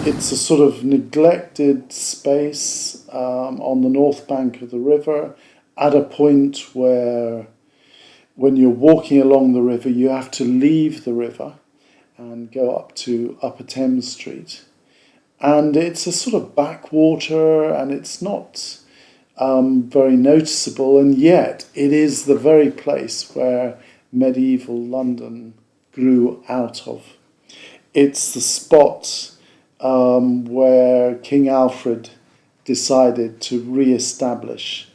It's a sort of neglected space on the north bank of the river, at a point where when you're walking along the river you have to leave the river and go up to Upper Thames Street. And it's a sort of backwater, and it's not very noticeable, and yet it is the very place where medieval London grew out of. It's the spot where King Alfred decided to re-establish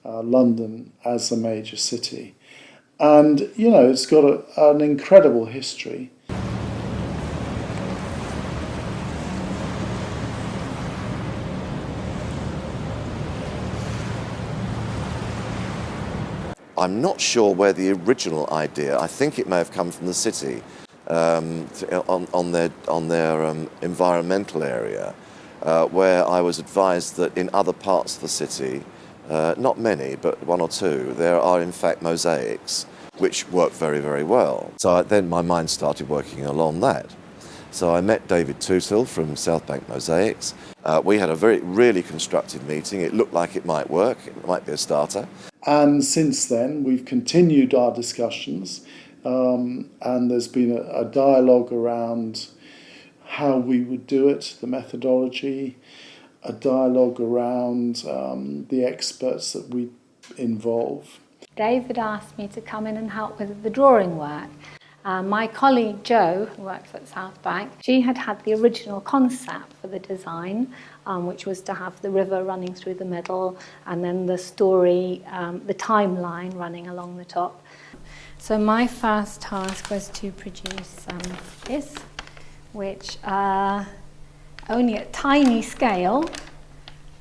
London as a major city. And, you know, it's got an incredible history. I'm not sure where the original idea, I think it may have come from the city, on their environmental area, where I was advised that in other parts of the city, not many, but one or two, there are in fact mosaics which work very, very well. So then my mind started working along that. So I met David Tootle from Southbank Mosaics. We had a really constructive meeting. It looked like it might work, it might be a starter. And since then, we've continued our discussions, and there's been a dialogue around how we would do it, the methodology, a dialogue around the experts that we involve. David asked me to come in and help with the drawing work. My colleague Jo, who works at Southbank, she had the original concept for the design, which was to have the river running through the middle and then the story, the timeline running along the top. So my first task was to produce this, which only at tiny scale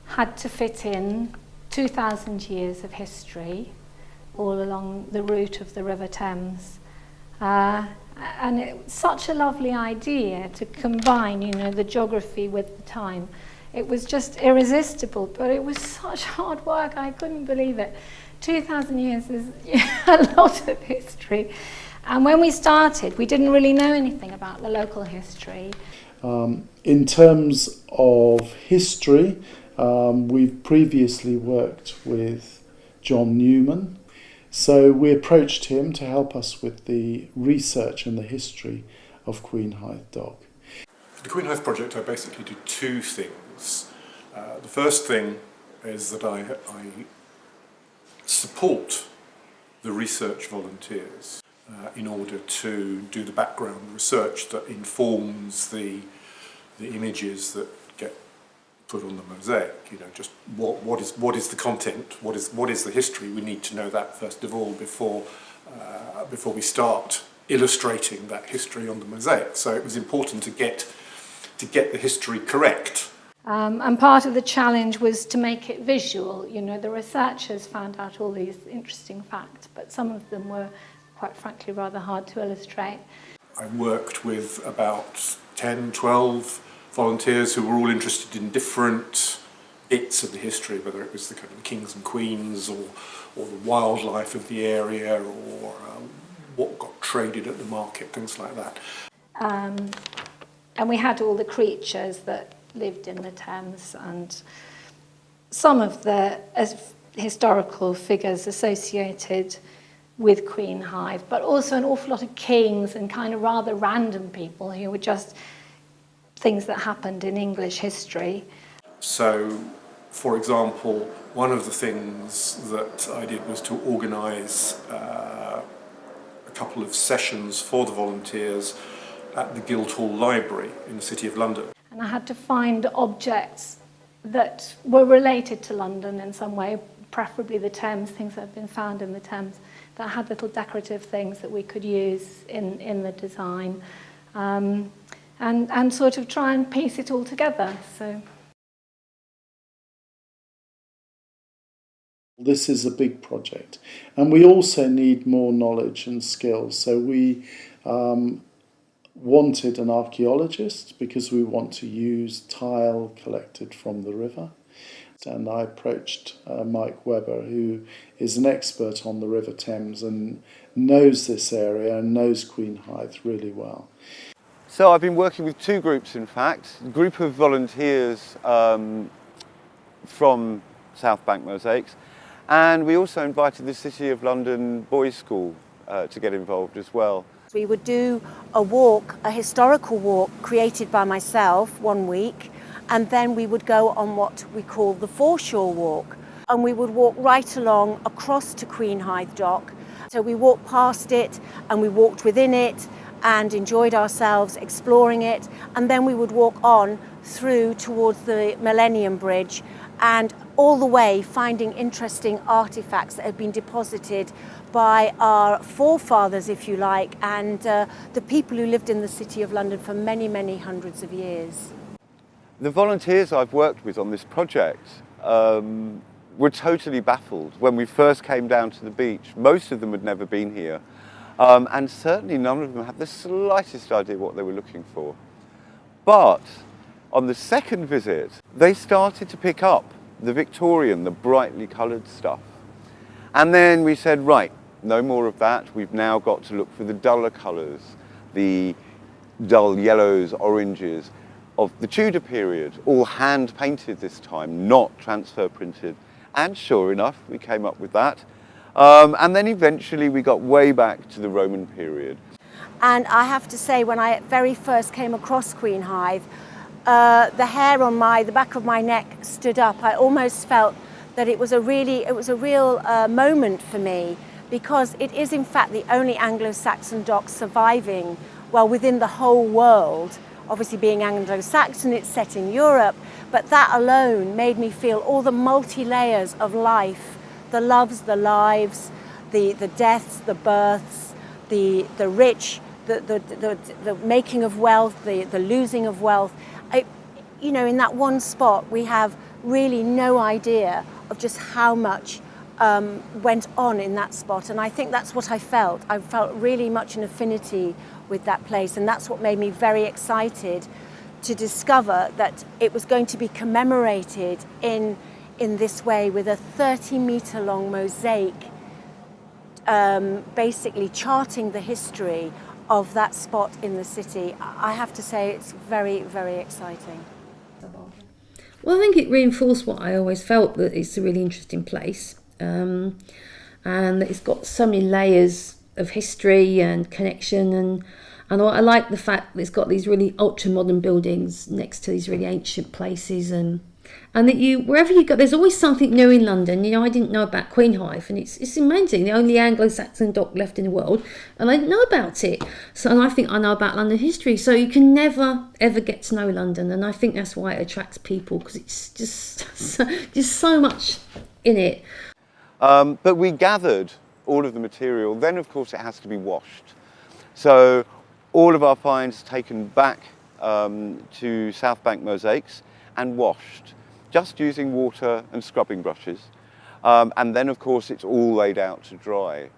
had to fit in 2,000 years of history all along the route of the River Thames. And it was such a lovely idea to combine, you know, the geography with the time. It was just irresistible, but it was such hard work, I couldn't believe it. 2,000 years is a lot of history. And when we started, we didn't really know anything about the local history. In terms of history, we've previously worked with John Newman. So we approached him to help us with the research and the history of Queenhithe Dock. For the Queenhithe project, I basically do two things. The first thing is that I support the research volunteers in order to do the background research that informs the images that get put on the mosaic. You know, just what is the content, what is the history. We need to know that first of all before we start illustrating that history on the mosaic. So it was important to get the history correct. And part of the challenge was to make it visual. You know, the researchers found out all these interesting facts, but some of them were, quite frankly, rather hard to illustrate. I worked with about 10, 12 volunteers who were all interested in different bits of the history, whether it was the kind of kings and queens or the wildlife of the area or what got traded at the market, things like that. And we had all the creatures that lived in the Thames and some of the historical figures associated with Queenhithe, but also an awful lot of kings and kind of rather random people who were just things that happened in English history. So, for example, one of the things that I did was to organise a couple of sessions for the volunteers at the Guildhall Library in the City of London. And I had to find objects that were related to London in some way, preferably the Thames, things that have been found in the Thames, that had little decorative things that we could use in the design. And sort of try and piece it all together. So this is a big project, and we also need more knowledge and skills. So we wanted an archaeologist because we want to use tile collected from the river. And I approached Mike Webber, who is an expert on the River Thames and knows this area and knows Queenhithe really well. So I've been working with two groups, in fact. A group of volunteers from Southbank Mosaics, and we also invited the City of London Boys' School to get involved as well. We would do a walk, a historical walk created by myself 1 week, and then we would go on what we call the foreshore walk, and we would walk right along across to Queenhithe Dock. So we walked past it and we walked within it and enjoyed ourselves exploring it, and then we would walk on through towards the Millennium Bridge and all the way finding interesting artifacts that had been deposited by our forefathers, if you like, and the people who lived in the City of London for many, many hundreds of years. The volunteers I've worked with on this project were totally baffled when we first came down to the beach. Most of them had never been here, and certainly none of them had the slightest idea what they were looking for. But on the second visit, they started to pick up the Victorian, the brightly coloured stuff. And then we said, right, no more of that. We've now got to look for the duller colours, the dull yellows, oranges of the Tudor period, all hand painted this time, not transfer printed. And sure enough, we came up with that. And then eventually we got way back to the Roman period. And I have to say, when I very first came across Queenhithe, the hair on the back of my neck stood up. I almost felt that it was a real moment for me, because it is in fact the only Anglo-Saxon dock surviving, well, within the whole world. Obviously being Anglo-Saxon, it's set in Europe, but that alone made me feel all the multi-layers of life, the loves, the lives, the deaths, the births, the rich, the making of wealth, the losing of wealth. You know, in that one spot, we have really no idea of just how much went on in that spot. And I think that's what I felt. I felt really much an affinity with that place. And that's what made me very excited to discover that it was going to be commemorated in this way, with a 30-metre long mosaic, basically charting the history of that spot in the city. I have to say it's very, very exciting. Well, I think it reinforced what I always felt, that it's a really interesting place, and that it's got so many layers of history and connection, and I like the fact that it's got these really ultra-modern buildings next to these really ancient places, and that wherever you go, there's always something new in London. You know, I didn't know about Queenhithe, and it's amazing, the only Anglo-Saxon dock left in the world, and I didn't know about it. So, and I think I know about London history, so you can never ever get to know London, and I think that's why it attracts people, because it's just so much in it. But we gathered all of the material. Then, of course, it has to be washed. So all of our finds taken back to Southbank Mosaics and washed, just using water and scrubbing brushes. And then, of course, it's all laid out to dry.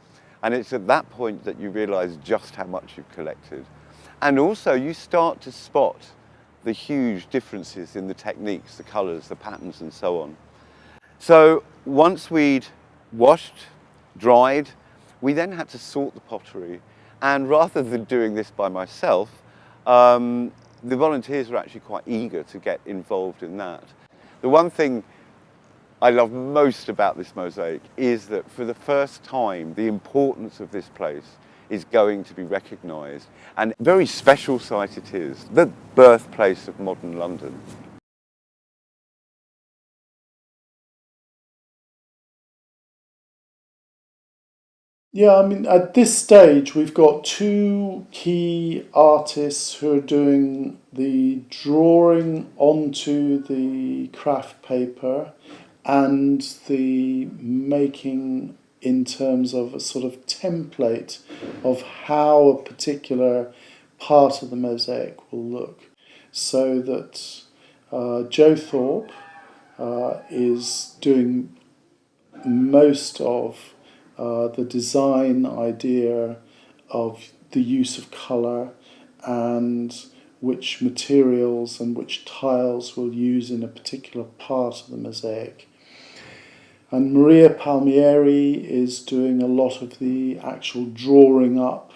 And it's at that point that you realise just how much you've collected. And also, you start to spot the huge differences in the techniques, the colours, the patterns, and so on. So once we'd washed, dried, we then had to sort the pottery. And rather than doing this by myself, the volunteers were actually quite eager to get involved in that. The one thing I love most about this mosaic is that for the first time, the importance of this place is going to be recognised. And a very special site it is, the birthplace of modern London. Yeah, I mean, at this stage, we've got two key artists who are doing the drawing onto the craft paper and the making in terms of a sort of template of how a particular part of the mosaic will look. So that Joe Thorpe is doing most of the design idea of the use of colour and which materials and which tiles we'll use in a particular part of the mosaic. And Maria Palmieri is doing a lot of the actual drawing up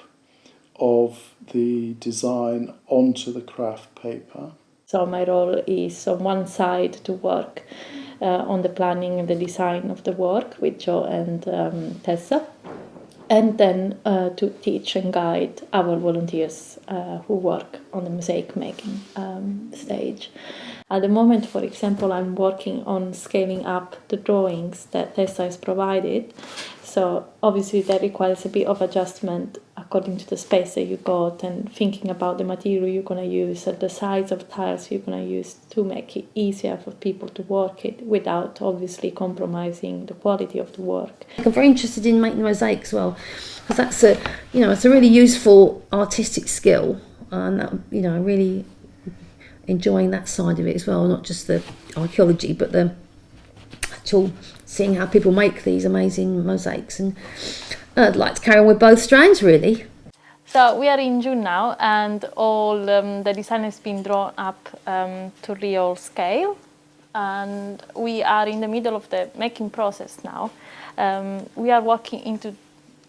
of the design onto the craft paper. So my role is on one side to work on the planning and the design of the work with Joe and Tessa, and then to teach and guide our volunteers who work on the mosaic making stage. At the moment, for example, I'm working on scaling up the drawings that Tessa has provided. So obviously that requires a bit of adjustment according to the space that you got and thinking about the material you're going to use and the size of tiles you're going to use to make it easier for people to work it without obviously compromising the quality of the work. I'm very interested in making mosaics as well, because that's it's a really useful artistic skill, and that, I'm really enjoying that side of it as well, not just the archaeology but the actual seeing how people make these amazing mosaics. And I'd like to carry on with both strands really. So we are in June now, and all the design has been drawn up to real scale, and we are in the middle of the making process now. We are working into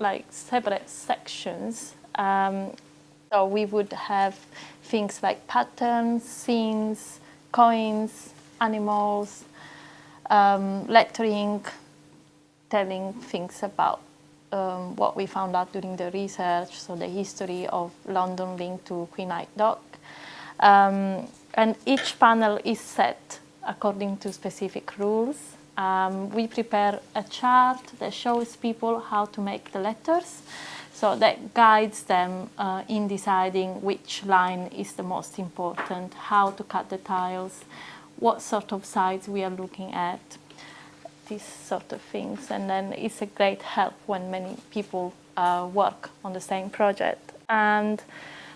like separate sections. So we would have things like patterns, scenes, coins, animals, lettering, telling things about what we found out during the research, so the history of London linked to Queenhithe Dock. And each panel is set according to specific rules. We prepare a chart that shows people how to make the letters, so that guides them in deciding which line is the most important, how to cut the tiles, what sort of size we are looking at, these sort of things. And then it's a great help when many people work on the same project. And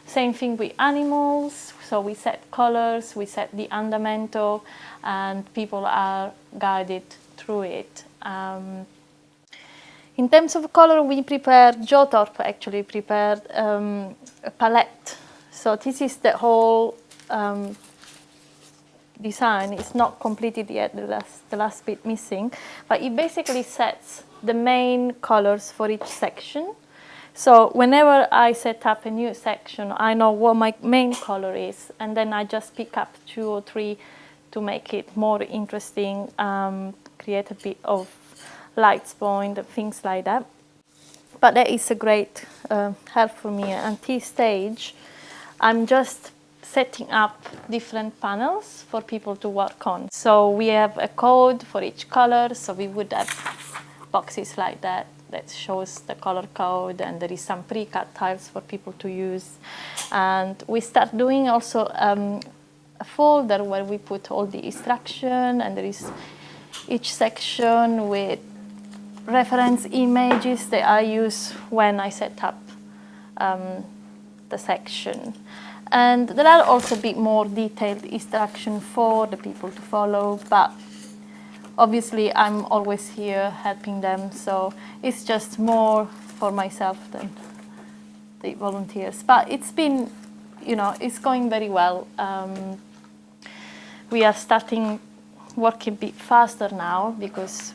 same thing with animals, so we set colors, we set the andamento, and people are guided through it. In terms of color, we prepared, Joe Thorpe actually prepared a palette. So this is the whole design. It's not completed yet, the last bit missing, but it basically sets the main colors for each section. So whenever I set up a new section, I know what my main color is, and then I just pick up 2 or 3 to make it more interesting, create a bit of lights point, things like that. But that is a great help for me. At this stage, I'm just setting up different panels for people to work on. So we have a code for each color, so we would have boxes like that that shows the color code, and there is some pre-cut tiles for people to use. And we start doing also a folder where we put all the instruction, and there is each section with reference images that I use when I set up the section. And there are also a bit more detailed instruction for the people to follow, but obviously I'm always here helping them, so it's just more for myself than the volunteers. But it's been, it's going very well. We are starting work a bit faster now because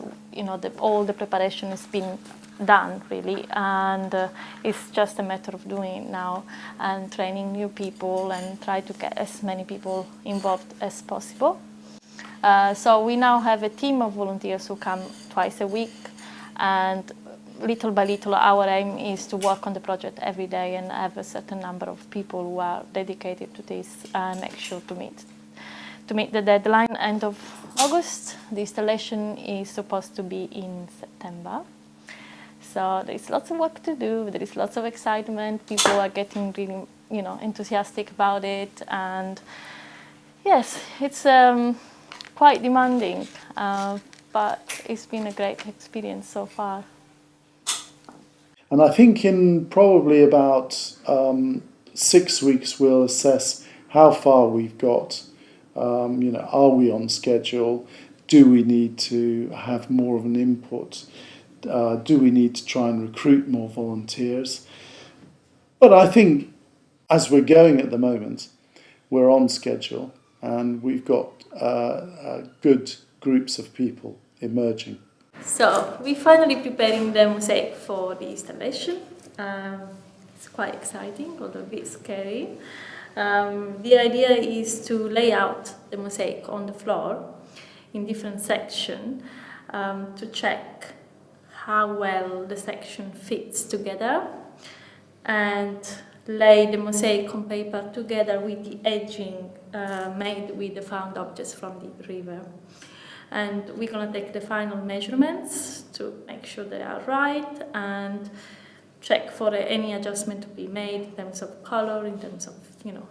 all the preparation has been done really, and it's just a matter of doing it now and training new people and try to get as many people involved as possible. So we now have a team of volunteers who come twice a week, and little by little our aim is to work on the project every day and have a certain number of people who are dedicated to this and make sure to meet the deadline end of August. The installation is supposed to be in September. So there is lots of work to do, there is lots of excitement, people are getting really, enthusiastic about it, and yes, it's quite demanding, but it's been a great experience so far. And I think in probably about 6 weeks we'll assess how far we've got. Are we on schedule? Do we need to have more of an input? Do we need to try and recruit more volunteers? But I think as we're going at the moment, we're on schedule and we've got good groups of people emerging. So we're finally preparing the mosaic for the installation. It's quite exciting, although a bit scary. The idea is to lay out the mosaic on the floor in different sections to check how well the section fits together and lay the mosaic on paper together with the edging made with the found objects from the river. And we're going to take the final measurements to make sure they are right and check for any adjustment to be made in terms of color, in terms of,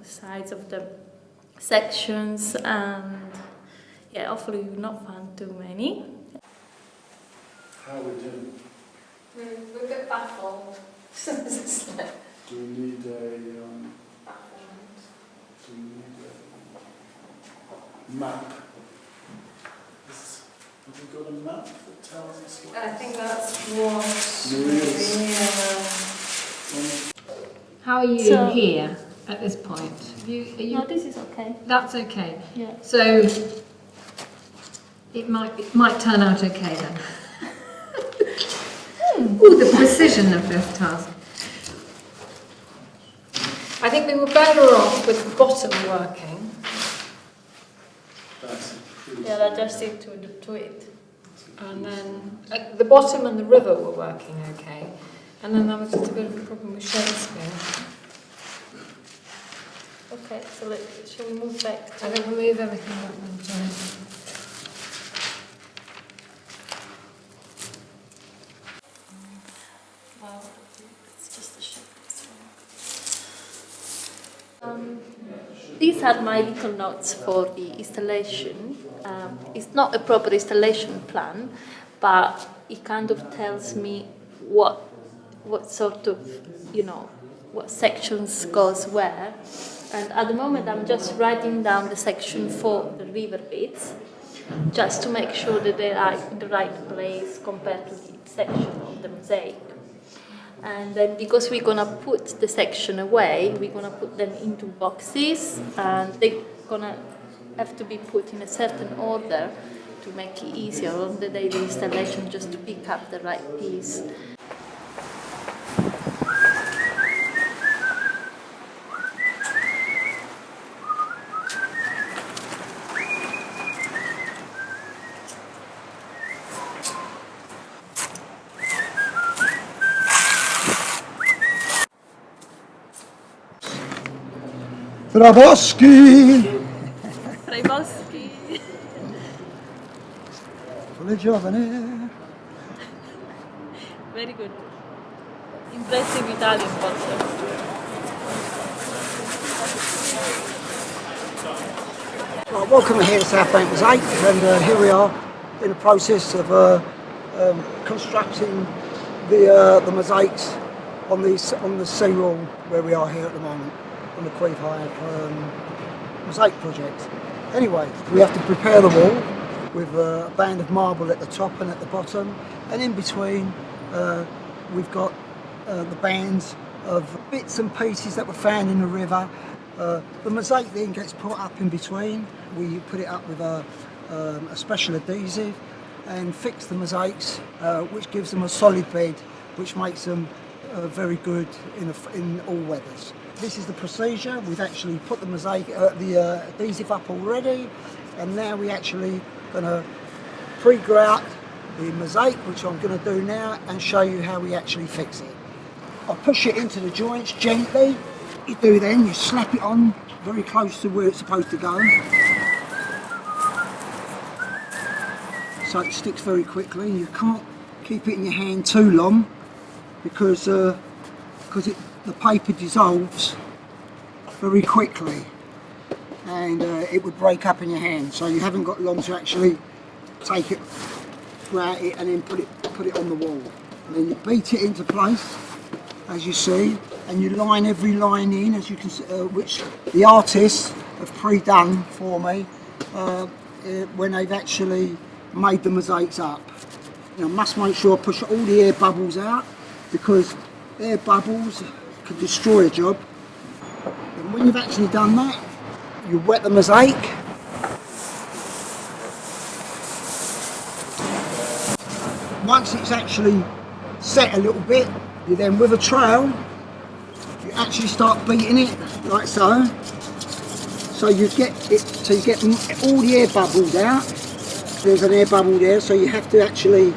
size of the sections, and yeah, hopefully we'll not find too many. How are we doing? We're a bit baffled. Do we need a map? Have we got a map that tells us what? I think that's what Maria's. How are you So- here at this point? Are you No, this is okay. That's okay. Yeah. So it might turn out okay then. Ooh, the precision of this task. I think we were better off with the bottom working. That's pretty Yeah, adjust it to it. And then the bottom and the river were working okay. And then there was just a bit of a problem with Shakespeare. Okay, so shall we move back? I think we'll move everything back then, sorry. Well, it's just a shape. These are my little notes for the installation. It's not a proper installation plan, but it kind of tells me what sort of, what sections goes where. And at the moment I'm just writing down the section for the river bits, just to make sure that they are in the right place compared to the section of the mosaic. And then because we're gonna put the section away, we're gonna put them into boxes, and they're gonna have to be put in a certain order to make it easier on the day of the installation, just to pick up the right piece. Braboski! Trajbowski. Quelle giovane. Very good. Impressive Italian concept. Right, welcome here to Southbank Mosaic, and here we are in the process of constructing the mosaics on the seawall where we are here at the moment, on the Queenhithe Mosaic project. Anyway, we have to prepare the wall with a band of marble at the top and at the bottom, and in between we've got the bands of bits and pieces that were found in the river. The mosaic then gets put up in between. We put it up with a special adhesive and fix the mosaics, which gives them a solid bed, which makes them very good in all weathers. This is the procedure. We've actually put the mosaic, the adhesive up already, and now we're actually going to pre-grout the mosaic, which I'm going to do now, and show you how we actually fix it. I push it into the joints gently. You do then, you slap it on very close to where it's supposed to go. So it sticks very quickly. You can't keep it in your hand too long because the paper dissolves very quickly and it would break up in your hand. So you haven't got long to actually take it, grout it, and then put it on the wall. And then you beat it into place, as you see, and you line every line in, as you can see, which the artists have pre-done for me when they've actually made the mosaics up. I must make sure I push all the air bubbles out, because air bubbles can destroy a job. And when you've actually done that, you wet the mosaic. Once it's actually set a little bit, you then, with a trowel, actually start beating it like so. So you get all the air bubbled out. There's an air bubble there, so you have to actually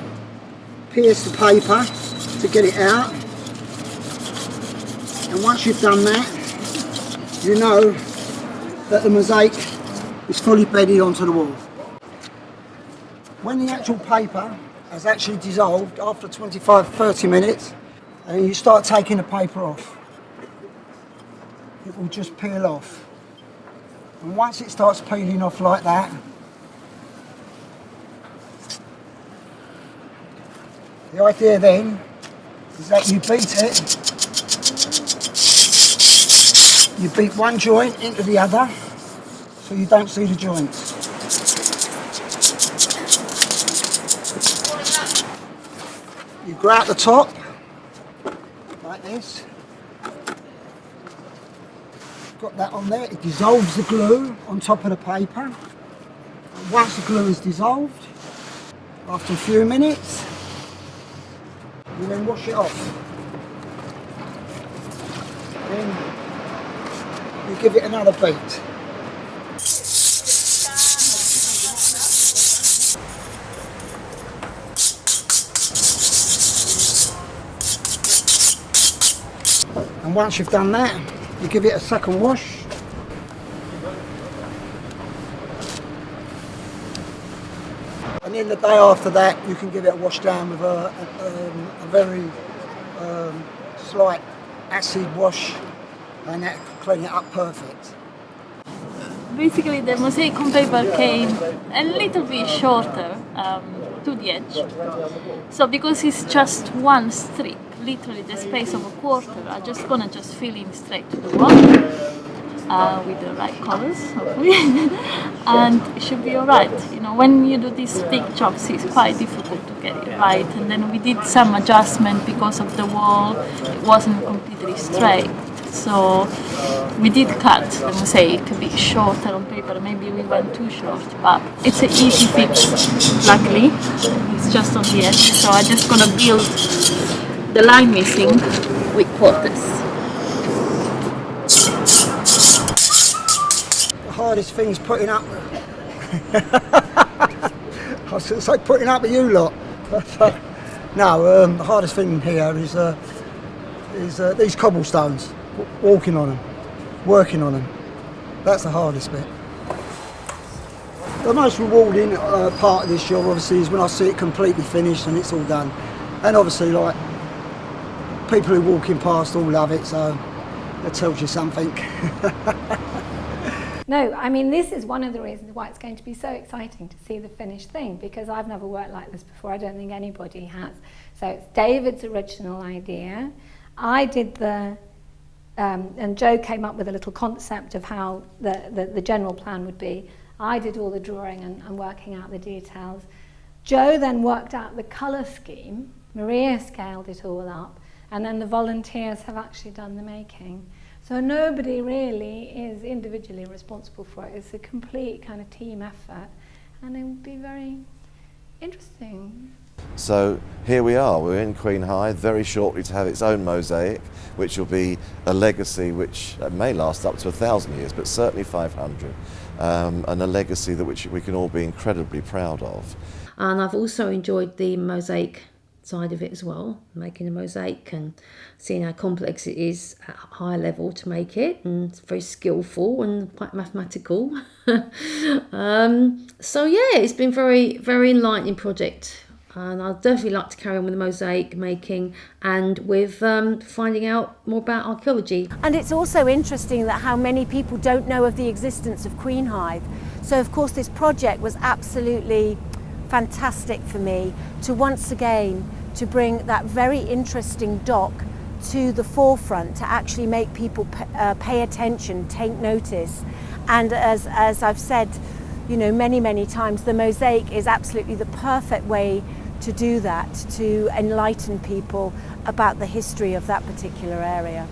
pierce the paper to get it out. And once you've done that, you know that the mosaic is fully bedded onto the wall. When the actual paper has actually dissolved after 25-30 minutes, and you start taking the paper off, it will just peel off. And once it starts peeling off like that, the idea then is that you beat it. You beat one joint into the other so you don't see the joints. You go out the top like this. Got that on there. It dissolves the glue on top of the paper. And once the glue is dissolved, after a few minutes, you then wash it off. Then you give it another beat. And once you've done that, you give it a second wash. And then the day after that, you can give it a wash down with a very slight acid wash, and that can clean it up perfect. Basically, the mosaic on paper came a little bit shorter to the edge. So because it's just one strip, literally the space of a quarter, I'm just gonna fill in straight to the wall with the right colors, hopefully, and it should be all right. You know, when you do these big jobs, it's quite difficult to get it right. And then we did some adjustment because of the wall; it wasn't completely straight. So we did cut the mosaic a bit shorter on paper. Maybe we went too short, but it's an easy fix. Luckily, it's just on the edge. So I'm just gonna build the line missing with quarters. The hardest thing is putting up. I was going to say putting up with you lot. No, the hardest thing here is these cobblestones. Walking on them, working on them. That's the hardest bit. The most rewarding part of this job, obviously, is when I see it completely finished and it's all done. And obviously, like, people who are walking past all love it, so that tells you something. No, I mean, this is one of the reasons why it's going to be so exciting to see the finished thing, because I've never worked like this before. I don't think anybody has. So it's David's original idea. I did and Joe came up with a little concept of how the general plan would be. I did all the drawing and working out the details. Joe then worked out the colour scheme. Maria scaled it all up, and then the volunteers have actually done the making. So nobody really is individually responsible for it. It's a complete kind of team effort, and it would be very interesting. So here we are, we're in Queenhithe, very shortly to have its own mosaic, which will be a legacy which may last up to 1,000 years, but certainly 500, and a legacy that which we can all be incredibly proud of. And I've also enjoyed the mosaic side of it as well, making a mosaic and seeing how complex it is at a high level to make it, and it's very skillful and quite mathematical. So yeah, it's been very, very enlightening project. And I'd definitely like to carry on with the mosaic making and with finding out more about archaeology. And it's also interesting that how many people don't know of the existence of Queenhithe. So of course this project was absolutely fantastic for me to once again to bring that very interesting dock to the forefront, to actually make people pay attention, take notice. And as I've said, you know, many times, the mosaic is absolutely the perfect way to do that, to enlighten people about the history of that particular area.